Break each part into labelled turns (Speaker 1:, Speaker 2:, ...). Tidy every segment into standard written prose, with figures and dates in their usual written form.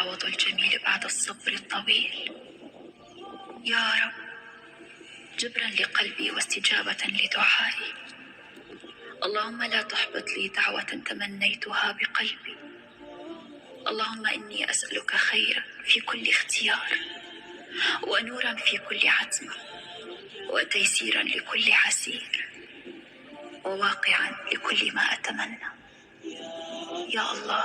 Speaker 1: العوض الجميل بعد الصبر الطويل. يا رب، جبرا لقلبي واستجابة لدعائي. اللهم لا تحبط لي دعوة تمنيتها بقلبي. اللهم إني أسألك خيرا في كل اختيار، ونورا في كل عتمة، وتيسيرا لكل عسير، وواقعا لكل ما أتمنى. يا الله.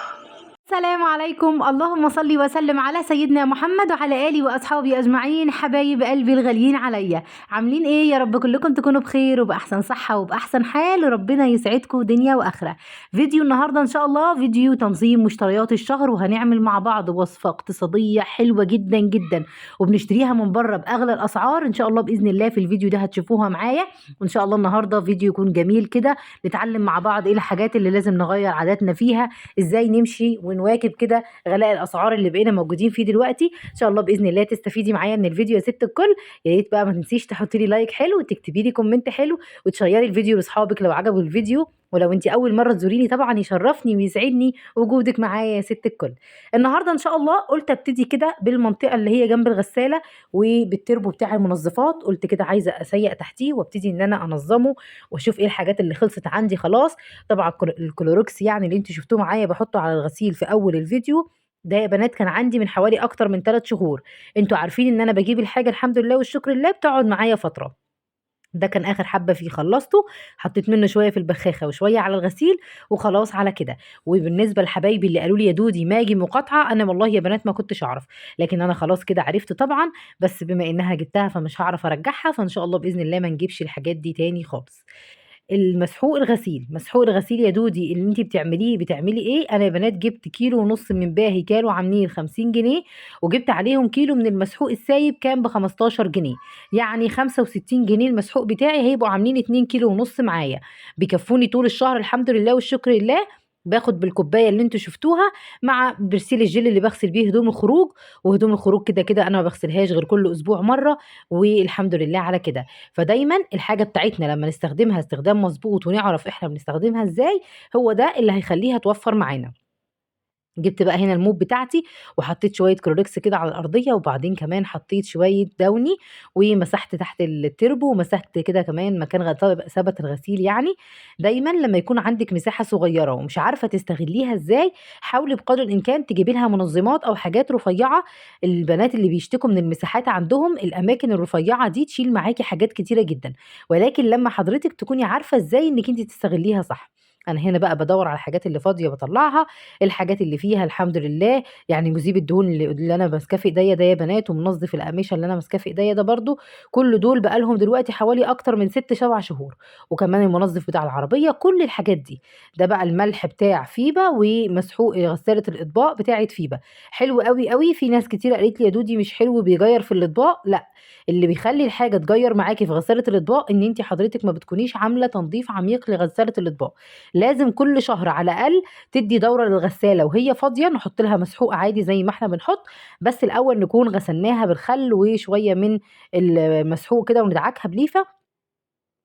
Speaker 2: السلام عليكم، اللهم صل وسلم على سيدنا محمد وعلى آله وأصحابه أجمعين. حبايب قلبي الغاليين عليا، عاملين إيه؟ يا رب كلكم تكونوا بخير وبأحسن صحة وبأحسن حال، وربنا يسعدكم دنيا وآخرة. فيديو النهاردة إن شاء الله فيديو تنظيم مشتريات الشهر، وهنعمل مع بعض وصفة اقتصادية حلوة جدا جدا، وبنشتريها من بره بأغلى الأسعار إن شاء الله بإذن الله. في الفيديو ده هتشوفوها معايا، وإن شاء الله النهاردة فيديو يكون جميل كده، نتعلم مع بعض إيه الحاجات اللي لازم نغير عاداتنا فيها، ازاي نمشي ونواكب كده غلاء الاسعار اللي بقينا موجودين فيه دلوقتي. ان شاء الله باذن الله تستفيدي معايا من الفيديو يا ست الكل. يا ريت بقى ما تنسيش تحطي لي لايك حلو، وتكتبي لي كومنت حلو، وتشيري الفيديو لاصحابك لو عجبوا الفيديو. ولو انت اول مره تزوريني طبعا يشرفني ويسعدني وجودك معايا يا ست الكل. النهارده ان شاء الله قلت ابتدي كده بالمنطقه اللي هي جنب الغساله وبالتربو بتاع المنظفات. قلت كده عايزه اسيق تحتيه وابتدي ان انا انظمه واشوف ايه الحاجات اللي خلصت عندي خلاص. طبعا الكلوروكس يعني اللي انتوا شفتوه معايا بحطه على الغسيل في اول الفيديو ده يا بنات كان عندي من حوالي اكتر من 3 شهور. انتوا عارفين ان انا بجيب الحاجه الحمد لله والشكر لله بتقعد معايا فتره. ده كان اخر حبه فيه خلصته، حطيت منه شويه في البخاخه وشويه على الغسيل وخلاص على كده. وبالنسبه لحبايبي اللي قالوا لي يا دودي ماجي مقاطعه، انا والله يا بنات ما كنتش اعرف، لكن انا خلاص كده عرفت طبعا. بس بما انها جبتها فمش هعرف ارجعها، فان شاء الله باذن الله ما نجيبش الحاجات دي تاني خالص. المسحوق الغسيل، مسحوق الغسيل يا دودي اللي انت بتعملي ايه؟ انا يا بنات جبت كيلو ونص من باهي، كانوا عاملين 50 جنيه، وجبت عليهم كيلو من المسحوق السايب كان ب 15 جنيه، يعني 65 جنيه. المسحوق بتاعي هيبقوا عاملين 2 كيلو ونص معايا، بيكفوني طول الشهر الحمد لله والشكر لله. باخد بالكوبايه اللي انتوا شفتوها مع برسيل الجل اللي بغسل بيه هدوم الخروج. وهدوم الخروج كده كده انا ما بغسلهاش غير كل اسبوع مره، والحمد لله على كده. فدايما الحاجة بتاعتنا لما نستخدمها استخدام مظبوط ونعرف احنا بنستخدمها ازاي، هو ده اللي هيخليها توفر معانا. جبت بقى هنا الموب بتاعتي وحطيت شوية كلوركس كده على الأرضية، وبعدين كمان حطيت شوية دوني ومسحت تحت التربو، ومسحت كده كمان مكان ثبت الغسيل يعني. دايما لما يكون عندك مساحة صغيرة ومش عارفة تستغليها ازاي، حاولي بقدر الإمكان تجيبي لها منظمات أو حاجات رفيعة. البنات اللي بيشتكوا من المساحات عندهم الأماكن الرفيعة دي تشيل معاكي حاجات كتيرة جدا، ولكن لما حضرتك تكوني عارفة ازاي انك انت تستغليها صح. انا هنا بقى بدور على الحاجات اللي فاضيه بطلعها، الحاجات اللي فيها الحمد لله يعني مذيب الدهون اللي انا ماسكاه في ايديا ده يا بنات، ومنظف القماشه اللي انا ماسكاه في ايديا ده برضو. كل دول بقى لهم دلوقتي حوالي اكتر من 6 7 شهور. وكمان المنظف بتاع العربيه، كل الحاجات دي. ده بقى الملح بتاع فيبا، ومسحوق غساله الاطباق بتاعه فيبا. حلو قوي قوي. في ناس كتير قالت لي يا دودي مش حلو بيغير في الاطباق. لا، اللي بيخلي الحاجه تغير معاكي في غساله الاطباق ان انت حضرتك ما بتكونيش عامله تنظيف عميق لغساله الاطباق. لازم كل شهر على الاقل تدي دوره للغساله وهي فاضيه، نحط لها مسحوق عادي زي ما احنا بنحط، بس الاول نكون غسلناها بالخل وشويه من المسحوق كده وندعكها بليفه،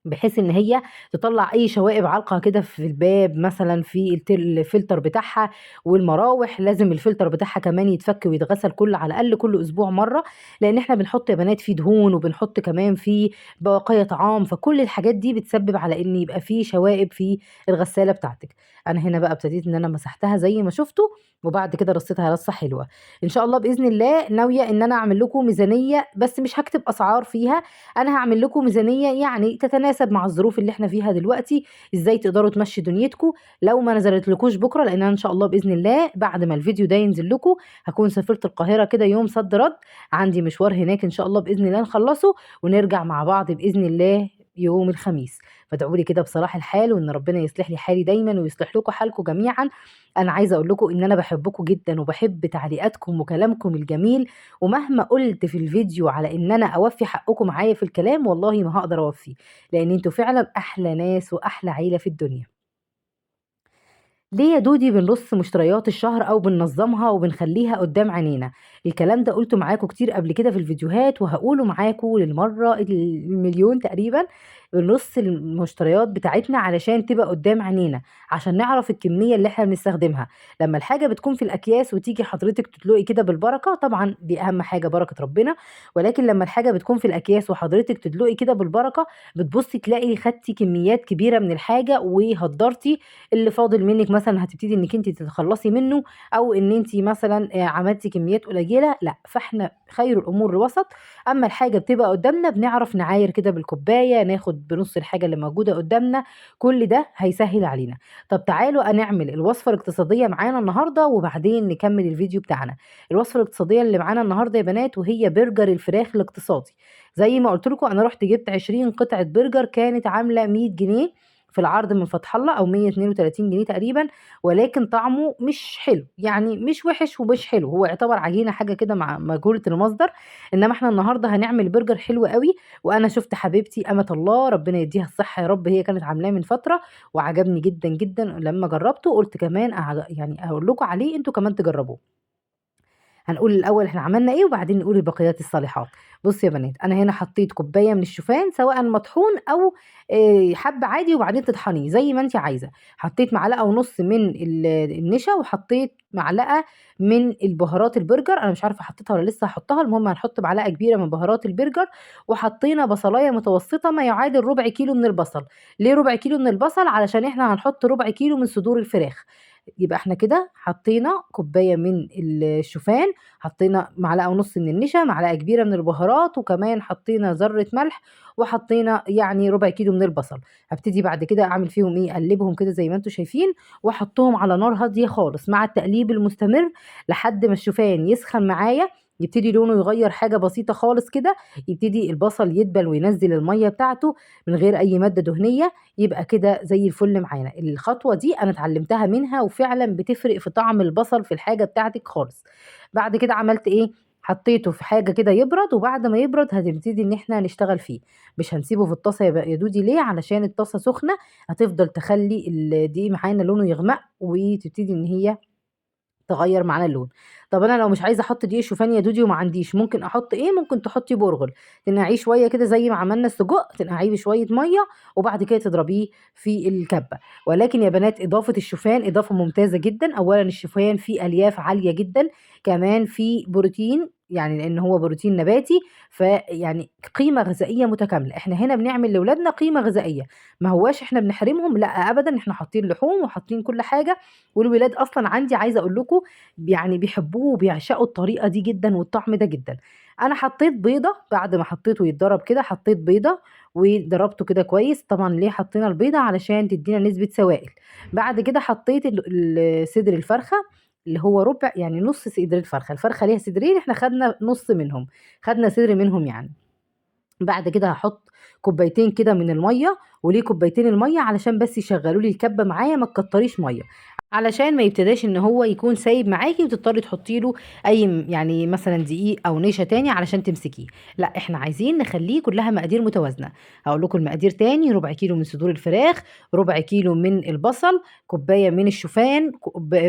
Speaker 2: بحيث ان هي تطلع اي شوائب علقه كده في الباب مثلا، في الفلتر بتاعها. والمراوح لازم الفلتر بتاعها كمان يتفك ويتغسل كل على الاقل كل اسبوع مره، لان احنا بنحط يا بنات فيه دهون وبنحط كمان فيه بقايا طعام، فكل الحاجات دي بتسبب على ان يبقى فيه شوائب في الغساله بتاعتك. انا هنا بقى ابتديت ان انا مسحتها زي ما شفتوا، وبعد كده رصيتها رصه حلوه. ان شاء الله باذن الله ناويه ان انا اعمل لكم ميزانيه، بس مش هكتب اسعار فيها. انا هعمل لكم ميزانيه يعني تتناسب مع الظروف اللي احنا فيها دلوقتي، ازاي تقدروا تمشي دنيتكم. لو ما نزلت لكوش بكره، لان انا ان شاء الله باذن الله بعد ما الفيديو ده ينزل لكم هكون سافرت القاهره كده يوم صد رد، عندي مشوار هناك ان شاء الله باذن الله نخلصه ونرجع مع بعض باذن الله يوم الخميس. فادعوا لي كده بصلاح الحال، وان ربنا يصلح لي حالي دايما ويصلح لكم حالكم جميعا. انا عايزه اقول لكم ان انا بحبكم جدا وبحب تعليقاتكم وكلامكم الجميل، ومهما قلت في الفيديو على ان انا اوفي حقكم معايا في الكلام والله ما هقدر اوفيه، لان انتوا فعلا احلى ناس واحلى عيله في الدنيا. ليه يا دودي بنرص مشتريات الشهر او بننظمها وبنخليها قدام عينينا؟ الكلام ده قلته معاكم كتير قبل كده في الفيديوهات، وهقوله معاكم للمره المليون تقريبا. بنرص المشتريات بتاعتنا علشان تبقى قدام عينينا، عشان نعرف الكمية اللي احنا بنستخدمها. لما الحاجة بتكون في الأكياس وتيجي حضرتك تطلقي كده بالبركة، طبعا دي أهم حاجة بركة ربنا، ولكن لما الحاجة بتكون في الأكياس وحضرتك تدلقي كده بالبركة، بتبصي تلاقي خدتي كميات كبيرة من الحاجة وهدرتي اللي فاضل منك، مثلا هتبتدي انك انت تتخلصي منه، او ان انت مثلا عملتي كميات قليلة. لا، فاحنا خير الامور الوسط. اما الحاجة بتبقى قدامنا بنعرف نعاير كده بالكوباية، ناخد بنص الحاجة اللي موجودة قدامنا، كل ده هيسهل علينا. طب تعالوا نعمل الوصفة الاقتصادية معانا النهاردة وبعدين نكمل الفيديو بتاعنا. الوصفة الاقتصادية اللي معانا النهاردة يا بنات وهي برجر الفراخ الاقتصادي. زي ما قلت لكم انا رحت جبت 20 قطعة برجر، كانت عاملة 100 جنيه في العرض من فتح الله، او 132 جنيه تقريبا. ولكن طعمه مش حلو، يعني مش وحش ومش حلو، هو يعتبر عجينة حاجة كده مع مجهولة المصدر. انما احنا النهاردة هنعمل برجر حلو قوي. وانا شفت حبيبتي امة الله ربنا يديها الصحة يا رب، هي كانت عاملاه من فترة وعجبني جدا جدا. لما جربته قلت كمان يعني اقول لكم عليه انتوا كمان تجربوه. هنقول الاول احنا عملنا ايه وبعدين نقول البقيات الصالحات. بصوا يا بنات، انا هنا حطيت كوبايه من الشوفان، سواء مطحون او حب عادي، وبعدين تطحنيه زي ما انت عايزه. حطيت معلقه ونص من النشا، وحطيت معلقه من البهارات البرجر، انا مش عارفه حطيتها ولا لسه هحطها، المهم هنحط معلقه كبيره من بهارات البرجر. وحطينا بصلايه متوسطه ما يعادل ربع كيلو من البصل. ليه ربع كيلو من البصل؟ علشان احنا هنحط ربع كيلو من صدور الفراخ. يبقى احنا كده حطينا كوبايه من الشوفان، حطينا معلقه ونص من النشا، معلقه كبيره من البهارات، وكمان حطينا ذره ملح، وحطينا يعني ربع كيلو من البصل. هبتدي بعد كده اعمل فيهم ايه، اقلبهم كده زي ما انتم شايفين، واحطهم على نار هاديه خالص مع التقليب المستمر لحد ما الشوفان يسخن معايا، يبتدي لونه يغير حاجه بسيطه خالص كده، يبتدي البصل يدبل وينزل الميه بتاعته من غير اي ماده دهنيه. يبقى كده زي الفل معانا. الخطوه دي انا اتعلمتها منها وفعلا بتفرق في طعم البصل في الحاجه بتاعتك خالص. بعد كده عملت ايه، حطيته في حاجه كده يبرد، وبعد ما يبرد هتبتدي ان احنا نشتغل فيه. مش هنسيبه في الطاسه يا دودي، ليه؟ علشان الطاسه سخنه، هتفضل تخلي الدقيق معانا لونه يغمق، وتبتدي ان هي تغيّر معانا اللون. طب أنا لو مش عايزة أحط دقيق شوفان يا دودي وما عنديش، ممكن أحط إيه، ممكن تحطي برغل، تنقعيه شوية كده زي ما عملنا السجق، تنقعيه بشوية مَيّة وبعد كده تضربيه في الكبة. ولكن يا بنات إضافة الشوفان إضافة ممتازة جدًا. أولًا الشوفان فيه ألياف عالية جدًا، كمان فيه بروتين، يعني لإن هو بروتين نباتي، فيعني قيمة غذائية متكاملة. إحنا هنا بنعمل لولادنا قيمة غذائية، ما هواش إحنا بنحرمهم، لأ أبدًا، إحنا حاطين لحوم وحاطين كل حاجة. والولاد أصلًا عندي عايزة أقول لكم يعني بيحبوه وبيعشقوا الطريقة دي جدًا والطعم ده جدًا. أنا حطيت بيضة بعد ما حطيته يتضرب كده، حطيت بيضة وضربته كده كويس. طبعًا ليه حطينا البيضة؟ علشان تدينا نسبة سوائل. بعد كده حطيت صدر الفرخة اللي هو ربع، يعني نص صدر الفرخة، الفرخة ليها صدرين إحنا خدنا نص منهم، خدنا صدر منهم يعني. بعد كده هاحط كوبايتين كده من المَيّة. وليه كوبايتين المَيّة؟ علشان بس يشغّلوا لي الكبة معايا، ما تكتريش مَيّة، علشان ما يبتداش إن هو يكون سايب معاكِ وتضطري تحطي له أي يعني مثلًا دقيق أو نشا تاني علشان تمسكيه. لأ، إحنا عايزين نخلّيه كلّها مقادير متوازنة. هاقول لكم المقادير تاني: ربع كيلو من صدور الفراخ، ربع كيلو من البصل، كوباية من الشوفان،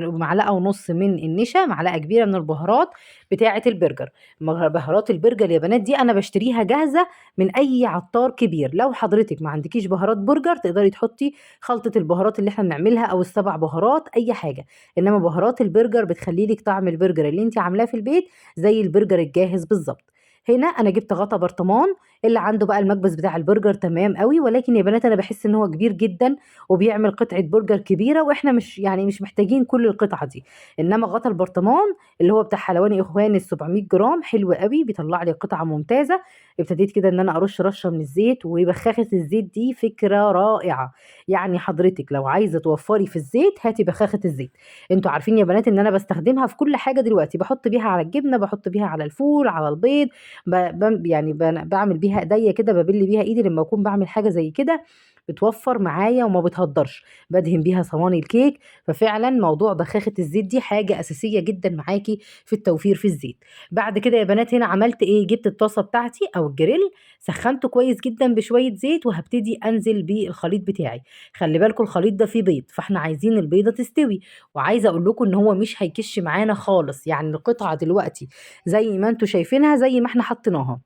Speaker 2: معلقة ونُص من النشا، معلقة كبيرة من البهارات بتاعة البرجر. بهارات البرجر يا بنات دي أنا باشتريها جاهزة من أي عطار كبير. لو حضرتك ما عندكيش بهارات برجر تقدري تحطي خلطة البهارات اللي إحنا بنعملها أو ال7 بهارات أي حاجة، إنما بهارات البرجر بتخلّي لِك طعم البرجر اللي أنتِ عاملاه في البيت زي البرجر الجاهز بالضبط. هنا أنا جِبت غطا برطمان، اللي عنده بقى المكبس بتاع البرجر تمام أوي، ولكن يا بنات أنا باحس إن هو كبير جدًا وبيعمل قطعة برجر كبيرة، وإحنا مش محتاجين كل القطعة دي. إنما غطا البرطمان اللي هو بتاع حلواني إخوان ال700 جرام حلو أوي، بيطلّع لي قطعة ممتازة. ابتديت كده إن أنا أرُش رشة من الزيت، وبخاخة الزيت دي فكرة رائعة. يعني حضرتك لو عايزة توفّري في الزيت هاتي بخاخة الزيت. أنتم عارفين يا بنات إن أنا باستخدمها في كل حاجة دلوقتي، باحط بيها على الجبنة، باحط بيها على الفول، على البيض، ب بم يعني باعمل بيها إيديّا كده، بابِل بيها إيدي لمّا أكون باعمل حاجة زي كده، بتوفّر معايا وما بتهدّرش، بادهن بيها صواني الكيك. ففعلًا موضوع بخاخة الزيت دي حاجة أساسية جدًا معاكِ في التوفير في الزيت. بعد كده يا بنات هنا عملت إيه، جِبت الطاسة بتاعتي أو الجريل، سخّنته كويس جدًا بشوية زيت، وهابتدي أنزل بالخليط بتاعي. خلّي بالكم الخليط ده فيه بيض، فإحنا عايزين البيضة تستوي. وعايزة أقول لكم إن هو مش هيكِش معانا خالص، يعني القطعة دلوقتي زي ما أنتم شايفينها زي ما إحنا حطيناها.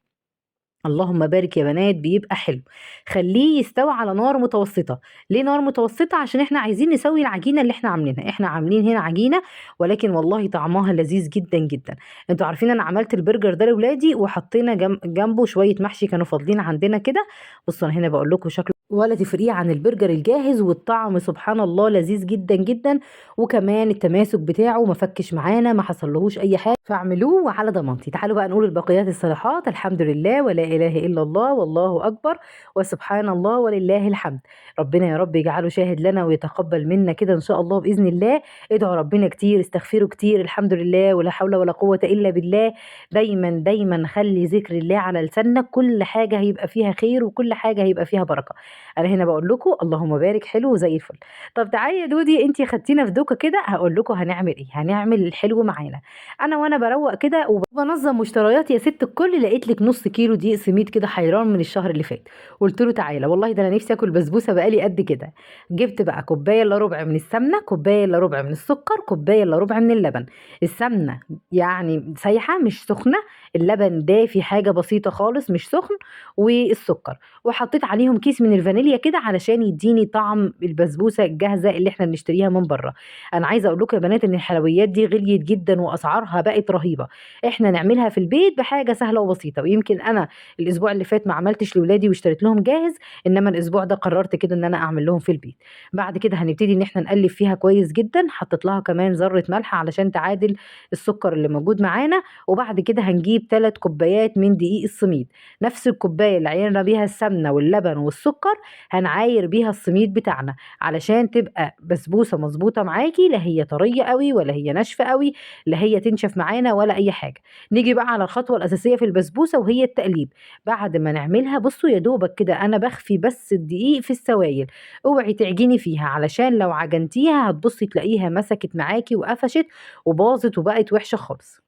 Speaker 2: اللهم بارك يا بنات بيبقى حلو. خليه يستوي على نار متوسطة. ليه نار متوسطة؟ عشان احنا عايزين نسوي العجينة اللي احنا عاملينها. احنا عاملين هنا عجينة ولكن والله طعمها لذيذ جدا جدا. انتوا عارفين انا عملت البرجر ده لولادي وحطينا جنبه شوية محشي كانوا فاضلين عندنا كده. بصوا انا هنا بقول لكم شكله ولا تفرقيه عن البرجر الجاهز، والطعم سبحان الله لذيذ جدا جدا. وكمان التماسك بتاعه ما فكش معانا، ما حصلهوش اي حاجه، فاعملوه وعلى ضمانتي. تعالوا بقى نقول البقيات الصالحات. الحمد لله ولا اله الا الله والله اكبر وسبحان الله ولله الحمد. ربنا يا رب يجعله شاهد لنا ويتقبل منا كده ان شاء الله باذن الله. ادعوا ربنا كتير، استغفروا كتير، الحمد لله ولا حول ولا قوه الا بالله. دايما دايما خلي ذكر الله على لسانك، كل حاجه هيبقى فيها خير وكل حاجه هيبقى فيها بركه. انا هنا بقول لكم اللهم بارك حلو زي الفل. طب تعالي يا دودي انتي خدتينا في دوكه كده، هقول لكم هنعمل ايه. هنعمل الحلو معانا. انا وانا بروق كده وبنظم مشتريات يا ست الكل، لقيت لك نص كيلو دقيق سميد كده حيران من الشهر اللي فات. قلت له تعالى والله ده انا نفسي اكل بسبوسه بقالي قد كده. جبت بقى كوبايه الا ربع من السمنه، كوبايه الا ربع من السكر، كوبايه الا ربع من اللبن. السمنه يعني سايحه مش سخنه، اللبن دافي حاجه بسيطه خالص مش سخن، والسكر. وحطيت عليهم كيس من الفانيليا كده علشان يديني طعم البسبوسه الجاهزه اللي احنا بنشتريها من بره. انا عايزه اقول لكم يا بنات ان الحلويات دي غليت جدا واسعارها بقت رهيبه. احنا نعملها في البيت بحاجه سهله وبسيطه. ويمكن انا الاسبوع اللي فات ما عملتش لاولادي واشتريت لهم جاهز، انما الاسبوع ده قررت كده ان انا اعمل لهم في البيت. بعد كده هنبتدي ان احنا نقلب فيها كويس جدا. حطيت لها كمان ذره ملح علشان تعادل السكر اللي موجود معانا. وبعد كده هنجيب 3 كوبايات من دقيق السميد، نفس الكوبايه اللي عيرنا بيها السمنه واللبن والسكر هنعاير بيها السميد بتاعنا علشان تبقى بسبوسه مظبوطه معاكي، لا هي طريه قوي ولا هي ناشفه قوي، لا هي تنشف معانا ولا اي حاجه. نيجي بقى على الخطوه الاساسيه في البسبوسه وهي التقليب. بعد ما نعملها بصوا يا دوبك كده انا بخفي بس الدقيق في السوائل. اوعي تعجني فيها علشان لو عجنتيها هتبصي تلاقيها مسكت معاكي وقفشت وباظت وبقت وحشه خالص.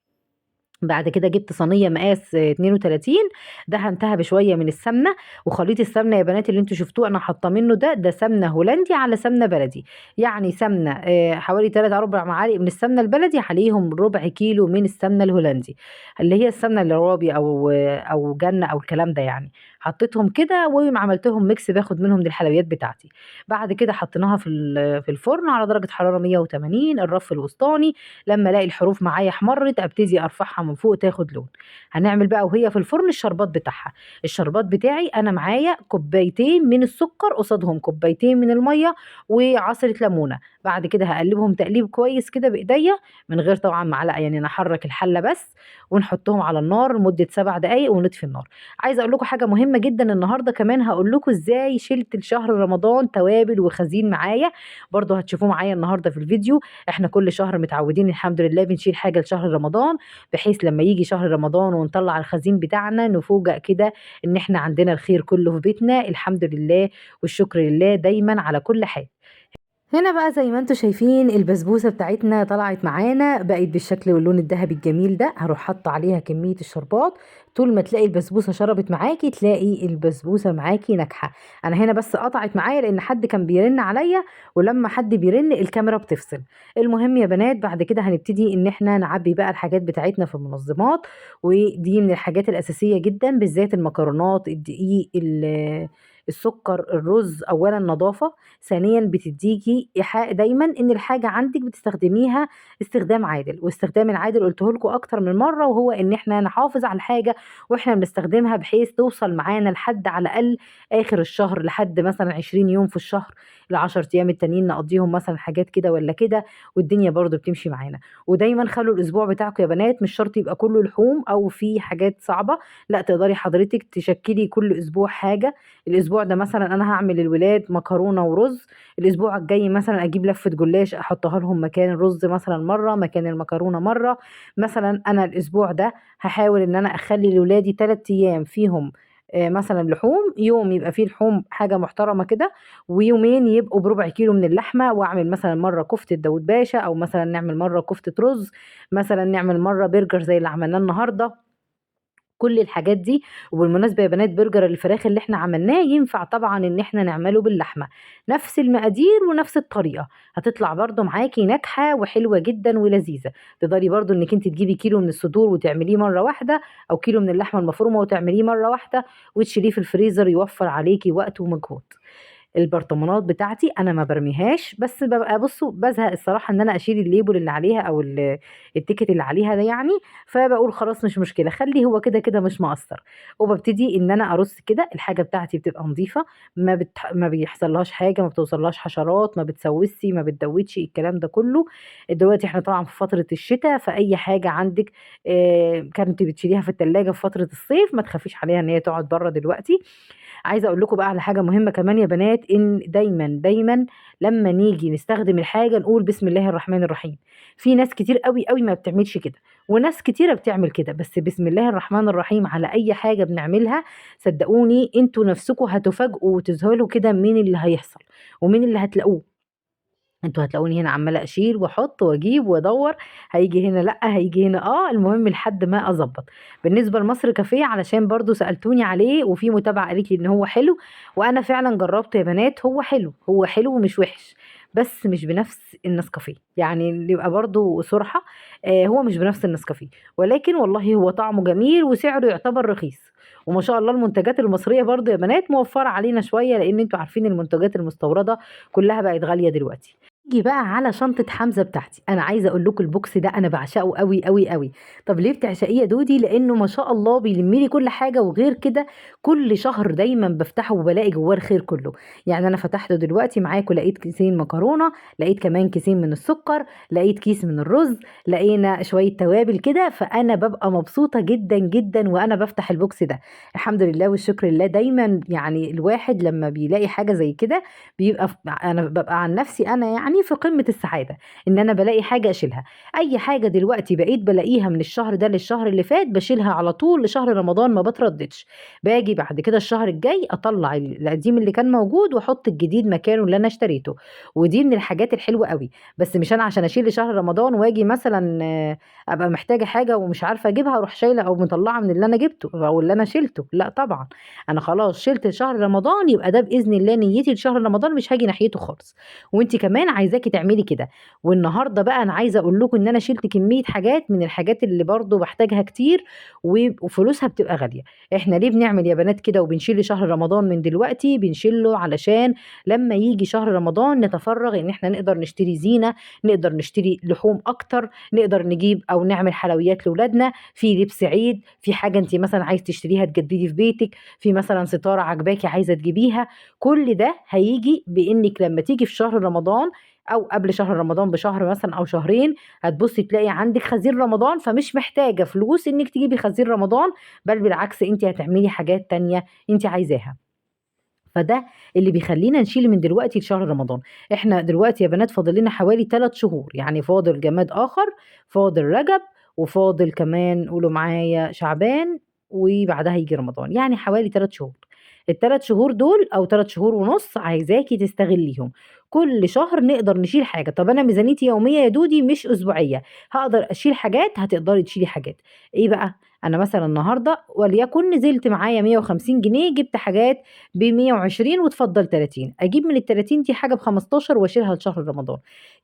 Speaker 2: بعد كده جبت صينيه مقاس 32، دهنتها بشويه من السمنه. وخليط السمنه يا بنات اللي انتوا شفتوه انا حاطه منه ده سمنه هولندي على سمنه بلدي. يعني سمنه حوالي 3 4 معالق من السمنه البلدي عليهم ربع كيلو من السمنه الهولندي، اللي هي السمنه الروابي او جنه او الكلام ده يعني. حطيتهم كده وعملتهم ميكس باخد منهم الحلويات بتاعتي. بعد كده حطيناها في الفرن على درجه حراره 180 الرف الوسطاني. لما الاقي الحروف معايا احمرت ابتدي ارفعها من فوق تاخد لون. هنعمل بقى وهي في الفرن الشربات بتاعها. الشربات بتاعي انا معايا كوبايتين من السكر قصادهم كوبايتين من الميه وعصره ليمونه. بعد كده هقلبهم تقليب كويس كده بايديا من غير طبعا معلقه، يعني انا احرك الحله بس. ونحطهم على النار لمده 7 دقائق ونطفي النار. عايزه اقول لكم حاجه مهمه جدا النهارده كمان، هقول لكم ازاي شلت لشهر رمضان توابل وخزين معايا. برضو هتشوفوه معايا النهارده في الفيديو. احنا كل شهر متعودين الحمد لله بنشيل حاجه لشهر رمضان، بحيث لما يجي شهر رمضان ونطلع الخزين بتاعنا نفوجئ كده ان احنا عندنا الخير كله في بيتنا الحمد لله. والشكر لله دايما على كل حال. هنا بقى زي ما انتوا شايفين البسبوسة بتاعتنا طلعت معانا بقت بالشكل واللون الذهبي الجميل ده. هروح حاطه عليها كمية الشربات. طول ما تلاقي البسبوسة شربت معاكي تلاقي البسبوسة معاكي ناجحة. انا هنا بس قطعت معايا لان حد كان بيرن عليا، ولما حد بيرن الكاميرا بتفصل. المهم يا بنات بعد كده هنبتدي ان احنا نعبي بقى الحاجات بتاعتنا في المنظمات. ودي من الحاجات الاساسية جدا بالذات المكرونات، الدقيق، السكر، الرز. اولا نظافة، ثانيا بتديكي ايحاء دايما ان الحاجه عندك بتستخدميها استخدام عادل. واستخدام العادل قلته لكم اكتر من مره، وهو ان احنا نحافظ على الحاجه واحنا بنستخدمها بحيث توصل معانا لحد على الاقل اخر الشهر، لحد مثلا 20 يوم في الشهر. ال10 ايام التانيين نقضيهم مثلا حاجات كده ولا كده، والدنيا برضو بتمشي معانا. ودايما خلوا الاسبوع بتاعكم يا بنات مش شرط يبقى كله لحوم او في حاجات صعبه، لا تقدري حضرتك تشكلي كل اسبوع حاجه. الاسبوع ده مثلا انا هعمل للولاد مكرونه ورز، الاسبوع الجاي مثلا اجيب لفه جلاش احطها لهم مكان الرز مثلا مره، مكان المكرونه مره. مثلا انا الاسبوع ده هحاول ان انا اخلي لاولادي 3 ايام فيهم مثلا لحوم، يوم يبقى فيه لحوم حاجه محترمه كده، ويومين يبقوا بربع كيلو من اللحمه. واعمل مثلا مره كفته داود باشا، او مثلا نعمل مره كفته رز، مثلا نعمل مره برجر زي اللي عملناه النهارده. كل الحاجات دي. وبالمناسبة يا بنات برجر الفراخ اللي احنا عملناه ينفع طبعا ان احنا نعمله باللحمة، نفس المقادير ونفس الطريقة، هتطلع برضو معاكي ناجحة وحلوة جدا ولذيذة. تقدري برضو انك انت تجيبي كيلو من الصدور وتعمليه مرة واحدة، او كيلو من اللحمة المفرومة وتعمليه مرة واحدة، وتشيليه في الفريزر يوفر عليكي وقت ومجهود. البرطمانات بتاعتي انا ما برميهاش، بس ببقى بصوا بزهق الصراحه ان انا اشيل الليبل اللي عليها او التيكت اللي عليها ده يعني، فبقول خلاص مش مشكله خليه هو كده كده مش مقصر. وببتدي ان انا ارص كده الحاجه بتاعتي بتبقى نظيفه، ما بيحصلهاش حاجه، ما بتوصلهاش حشرات، ما بتسوسي، ما بتدوتش الكلام ده كله. دلوقتي احنا طبعا في فتره الشتاء، فاي حاجه عندك كانت بتشيليها في التلاجة في فتره الصيف ما تخافيش عليها ان هي تقعد بره دلوقتي. عايزه اقول لكم بقى على حاجه مهمه كمان يا بنات، ان دايما دايما لما نيجي نستخدم الحاجه نقول بسم الله الرحمن الرحيم. في ناس كتير قوي قوي ما بتعملش كده، وناس كتيره بتعمل كده، بس بسم الله الرحمن الرحيم على اي حاجه بنعملها صدقوني انتوا نفسكم هتفاجئوا وتذهلوا كده مين اللي هيحصل ومين اللي هتلاقوه. انتوا هتلاقوني هنا عماله اشيل واحط واجيب وادور، هيجي هنا لا، هيجي هنا المهم لحد ما اظبط. بالنسبه لمصر كافيه علشان برضو سالتوني عليه وفي متابعه قالت لي ان هو حلو، وانا فعلا جربته يا بنات، هو حلو، هو حلو ومش وحش، بس مش بنفس النسكافيه، يعني اللي يبقى برضو صراحه. هو مش بنفس النسكافيه، ولكن والله هو طعمه جميل وسعره يعتبر رخيص. وما شاء الله المنتجات المصريه برضو يا بنات موفره علينا شويه، لان انتوا عارفين المنتجات المستورده كلها بقت غاليه دلوقتي. نيجي بقى على شنطة حمزة بتاعتي، أنا عايزة أقول لكم البوكس ده أنا بعشقه قوي قوي قوي. طب ليه بتعشقيه يا دودي؟ لأنه ما شاء الله بيلم لي كل حاجة، وغير كده كل شهر دايما بفتحه وبلاقي جواه الخير كله. يعني أنا فتحته دلوقتي معاكم، لقيت كيسين مكرونة، لقيت كمان كيسين من السكر، لقيت كيس من الرز، لقينا شوية توابل كده، فأنا ببقى مبسوطة جدا جدا وأنا بفتح البوكس ده. الحمد لله والشكر لله. دايما يعني الواحد لما بيلاقي حاجة زي كده بيبقى انا ببقى عن نفسي انا يعني في قمة السعادة ان انا بلاقي حاجة اشيلها. اي حاجة دلوقتي بقيت بلاقيها من الشهر ده للشهر اللي فات بشيلها على طول لشهر رمضان ما بترددش. باجي بعد كده الشهر الجاي اطلع القديم اللي كان موجود واحط الجديد مكانه اللي انا اشتريته. ودي من الحاجات الحلوة قوي. بس مش انا عشان اشيل لشهر رمضان واجي مثلا ابقى محتاجة حاجة ومش عارفة اجيبها اروح شايلة او مطلعة من اللي انا جبته او اللي انا شلته، لا طبعا. انا خلاص شلت شهر رمضان، يبقى ده باذن الله نيتي لشهر رمضان مش هاجي ناحيته خالص. وانت كمان عايزاكي تعملي كده. والنهارده بقى انا عايزه اقول لكم ان انا شلت كميه حاجات من الحاجات اللي برضو بحتاجها كتير وفلوسها بتبقى غاليه. احنا ليه بنعمل يا بنات كده وبنشيل شهر رمضان من دلوقتي؟ بنشيله علشان لما يجي شهر رمضان نتفرغ ان احنا نقدر نشتري زينه، نقدر نشتري لحوم اكتر، نقدر نجيب او نعمل حلويات لاولادنا، في لبس عيد، في حاجه انت مثلا عايز تشتريها تجددي في بيتك، في مثلا ستاره عجباكي عايزه تجيبيها. كل ده هيجي بانك لما تيجي في شهر رمضان او قبل شهر رمضان بشهر مثلا او شهرين هتبصي تلاقي عندك خزين رمضان، فمش محتاجه فلوس انك تجيبي خزين رمضان، بل بالعكس انت هتعملي حاجات تانية انت عايزاها. فده اللي بيخلينا نشيل من دلوقتي لشهر رمضان. احنا دلوقتي يا بنات فاضل لنا حوالي 3 شهور، يعني فاضل جماد اخر، فاضل رجب، وفاضل كمان قولوا معايا شعبان، وبعدها يجي رمضان، يعني حوالي 3 شهور. الثلاث شهور دول او 3 شهور ونص عايزاكي تستغليهم. كل شهر نقدر نشيل حاجه. طب انا ميزانيتي يوميه يا دودي مش اسبوعيه، هقدر اشيل حاجات، هتقدري تشيلي حاجات. ايه بقى؟ انا مثلا النهارده وليكن نزلت معايا 150 جنيه، جبت حاجات ب 120 وتفضل 30، اجيب من ال 30 دي حاجه ب 15 واشيلها لشهر رمضان.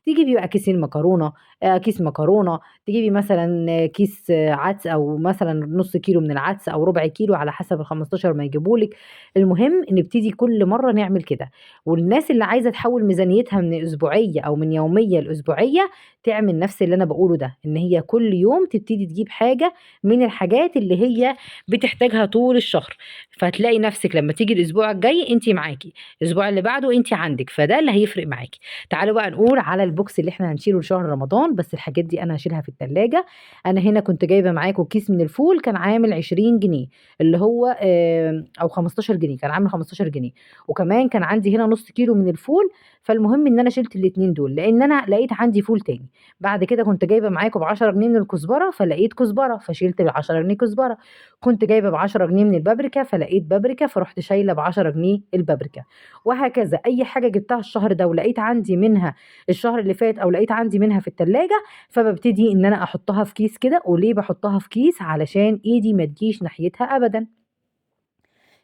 Speaker 2: تجيبي بقى كيسين مكرونه، كيس مكرونه، تجيبي مثلا كيس عدس، او مثلا نص كيلو من العدس او ربع كيلو على حسب ال 15 ما يجيبولك. المهم نبتدي كل مره نعمل كده. والناس اللي عايزه تحول ميزانيتها من اسبوعيه او من يوميه لاسبوعيه تعمل نفس اللي انا بقوله ده، ان هي كل يوم تبتدي تجيب حاجه من الحاجات اللي هي بتحتاجها طول الشهر. فهتلاقي نفسك لما تيجي الاسبوع الجاي انت معاكي، الاسبوع اللي بعده انت عندك، فده اللي هيفرق معاكي. تعالوا بقى نقول على البوكس اللي احنا هنشيله لشهر رمضان، بس الحاجات دي انا هشيلها في التلاجة. انا هنا كنت جايبه معاكم كيس من الفول كان عامل 20 جنيه، اللي هو او 15 جنيه، كان عامل 15 جنيه. وكمان كان عندي هنا نص كيلو من الفول. فالمهم ان انا شلت الاتنين دول لان انا لقيت عندي فول تاني. بعد كده كنت جايبة معاكم ب10 جنيه من الكزبرة، فلقيت كزبرة فشِلت ال10 جنيه كزبرة، كنت جايبة ب10 جنيه من البابريكا فلقيت بابريكا فرُحت شايلة ب10 جنيه البابريكا، وهكذا أي حاجة جبتها الشهر ده ولقيت عندي منها الشهر اللي فات أو لقيت عندي منها في التلاجة، فبابتدي إن أنا أحطها في كيس كده، وليه باحطها في كيس؟ علشان إيدي ما تجيش ناحيتها أبدًا.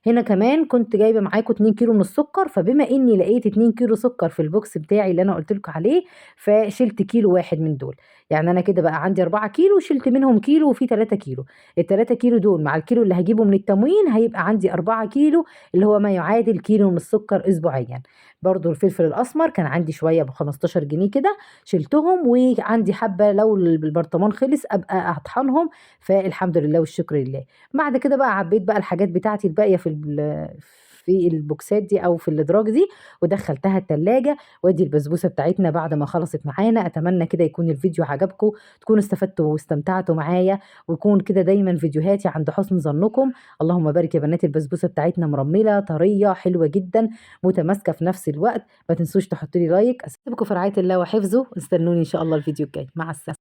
Speaker 2: هنا كمان كنت جايبة معاكم 2 كيلو من السكر، فبما إني لقيت 2 كيلو سكر في البوكس بتاعي اللي أنا قُلت لكم عليه، فشِلت كيلو واحد من دول، يعني أنا كده بقى عندي 4 كيلو شِلت منهم كيلو وفي 3 كيلو، ال3 كيلو دول مع الكيلو اللي هاجيبه من التموين هيبقى عندي 4 كيلو اللي هو ما يعادل كيلو من السكر أسبوعيًا. برضه الفلفل الأسمر كان عندي شوية ب15 جنيه كده شِلتهم، وعندي حبة لو البرطمان خلص أبقى أطحنهم، فالحمد لله والشكر لله. بعد كده بقى عبيت بقى الحاجات بتاعتي الباقية في البوكسات دي أو في الأدراج دي ودخّلتها التلاجة، وادي البسبوسة بتاعتنا بعد ما خلصت معانا. أتمنى كده يكون الفيديو عجبكم، تكونوا استفدتوا واستمتعتوا معايا، ويكون كده دايمًا فيديوهاتي عند حُسن ظنكم. اللهم بارك يا بنات البسبوسة بتاعتنا مرمّلة، طرية، حلوة جدًا، متماسكة في نفس الوقت. ما تنسوش تحطّوا لي لايك. أسيبكم في رعاية الله وحفظه، واستنوني إن شاء الله الفيديو الجاي. مع السلامة.